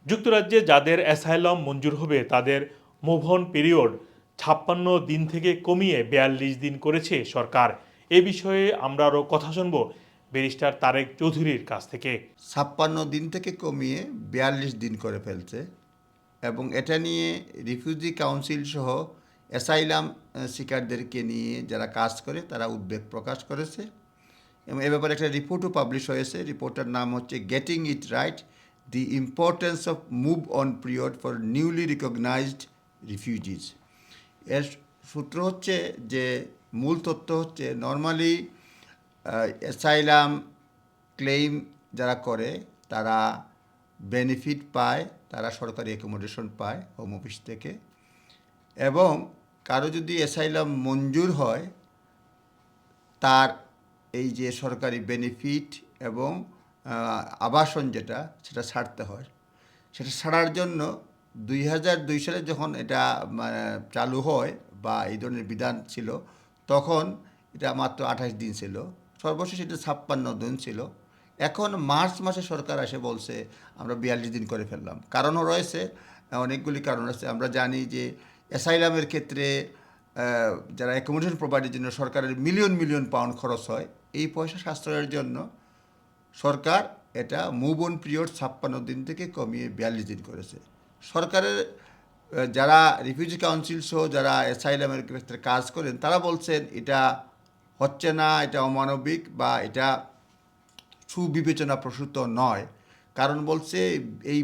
যুক্তরাজ্যে যাদের অ্যাসাইলাম মঞ্জুর হবে তাদের মুভ অন পিরিয়ড 56 দিন থেকে কমিয়ে 42 দিন করেছে সরকার। এ বিষয়ে আমরা আরও কথা শুনব ব্যারিস্টার তারেক চৌধুরীর কাছ থেকে। 56 দিন থেকে কমিয়ে 42 দিন করে ফেলছে এবং এটা নিয়ে রিফিউজি কাউন্সিল সহ অ্যাসাইলাম সিকারদেরকে নিয়ে যারা কাজ করে তারা উদ্বেগ প্রকাশ করেছে এবং এ ব্যাপারে একটা রিপোর্টও পাবলিশ হয়েছে। রিপোর্টের নাম হচ্ছে getting it right, the importance of move on period for newly recognised refugees. এর সূত্র হচ্ছে যে মূল তথ্য হচ্ছে নর্মালি অ্যাসাইলাম ক্লেইম যারা করে তারা বেনিফিট পায়, তারা সরকারি অ্যাকোমোডেশন পায় হোম অফিস থেকে, এবং কারো যদি অ্যাসাইলাম মঞ্জুর হয় তার এই যে সরকারি বেনিফিট এবং আবাসন যেটা সেটা ছাড়তে হয়। সেটা ছাড়ার জন্য 2002 সালে যখন এটা চালু হয় বা এই ধরনের বিধান ছিল তখন এটা মাত্র 28 দিন ছিল, সর্বশেষ এটা 56 দিন ছিল। এখন মার্চ মাসে সরকার এসে বলছে আমরা 42 দিন করে ফেললাম। কারণও রয়েছে, অনেকগুলি কারণ আছে। আমরা জানি যে অ্যাসাইলামের ক্ষেত্রে যারা অ্যাকোমোডেশন প্রোভাইডের জন্য সরকারের মিলিয়ন মিলিয়ন পাউন্ড খরচ হয়, এই পয়সা সাশ্রয়ের জন্য সরকার এটা মুভ অন পিরিয়ড 56 দিন থেকে কমিয়ে 42 দিন করেছে। সরকারের যারা রিফিউজি কাউন্সিল সহ যারা অ্যাসাইলামের ক্ষেত্রে কাজ করেন তারা বলছেন এটা হচ্ছে না, এটা অমানবিক বা এটা সুবিবেচনা প্রসূত নয়। কারণ বলছে এই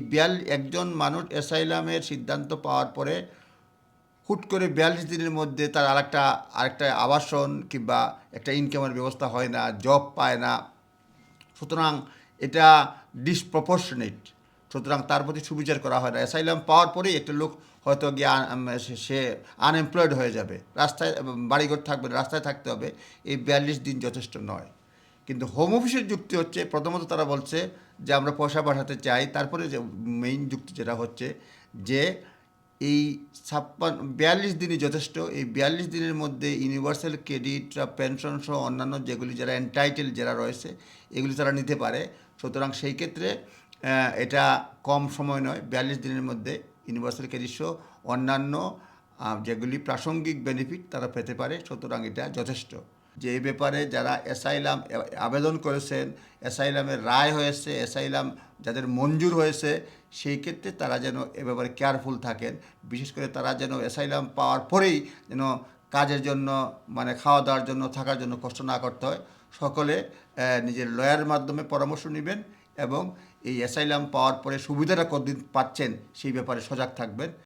একজন মানুষ অ্যাসাইলামের সিদ্ধান্ত পাওয়ার পরে হুট করে 42 দিনের মধ্যে তার আরেকটা আবাসন কিংবা একটা ইনকামের ব্যবস্থা হয় না, জব পায় না, সুতরাং এটা ডিসপ্রপোর্শনেট, সুতরাং তার প্রতি সুবিচার করা হয় না। অ্যাসাইলাম পাওয়ার পরেই একটা লোক হয়তো গিয়ে সে আনএমপ্লয়েড হয়ে যাবে, রাস্তায় বাড়িঘর থাকবে, রাস্তায় থাকতে হবে, এই 42 দিন যথেষ্ট নয়। কিন্তু হোম অফিসের যুক্তি হচ্ছে, প্রথমত তারা বলছে যে আমরা পয়সা পাঠাতে চাই, তারপরে যে মেইন যুক্তি যেটা হচ্ছে যে এই 42 দিনই যথেষ্ট। এই 42 দিনের মধ্যে ইউনিভার্সাল ক্রেডিট, পেনশন সহ অন্যান্য যেগুলি যারা এনটাইটেল যারা রয়েছে এগুলি তারা নিতে পারে। সুতরাং সেই ক্ষেত্রে এটা কম সময় নয়, 42 দিনের মধ্যে ইউনিভার্সাল ক্রেডিট সহ অন্যান্য যেগুলি প্রাসঙ্গিক বেনিফিট তারা পেতে পারে। সুতরাং এটা যথেষ্ট। যে এই ব্যাপারে যারা অ্যাসাইলাম আবেদন করেছেন, অ্যাসাইলামের রায় হয়েছে, অ্যাসাইলাম যাদের মঞ্জুর হয়েছে, সেই ক্ষেত্রে তারা যেন এ ব্যাপারে কেয়ারফুল থাকেন। বিশেষ করে তারা যেন অ্যাসাইলাম পাওয়ার পরেই যেন কাজের জন্য খাওয়া দাওয়ার জন্য থাকার জন্য কষ্ট না করতে হয়। সকলে নিজের লয়ারের মাধ্যমে পরামর্শ নেবেন এবং এই অ্যাসাইলাম পাওয়ার পরে সুবিধাটা কতদিন পাচ্ছেন সেই ব্যাপারে সজাগ থাকবেন।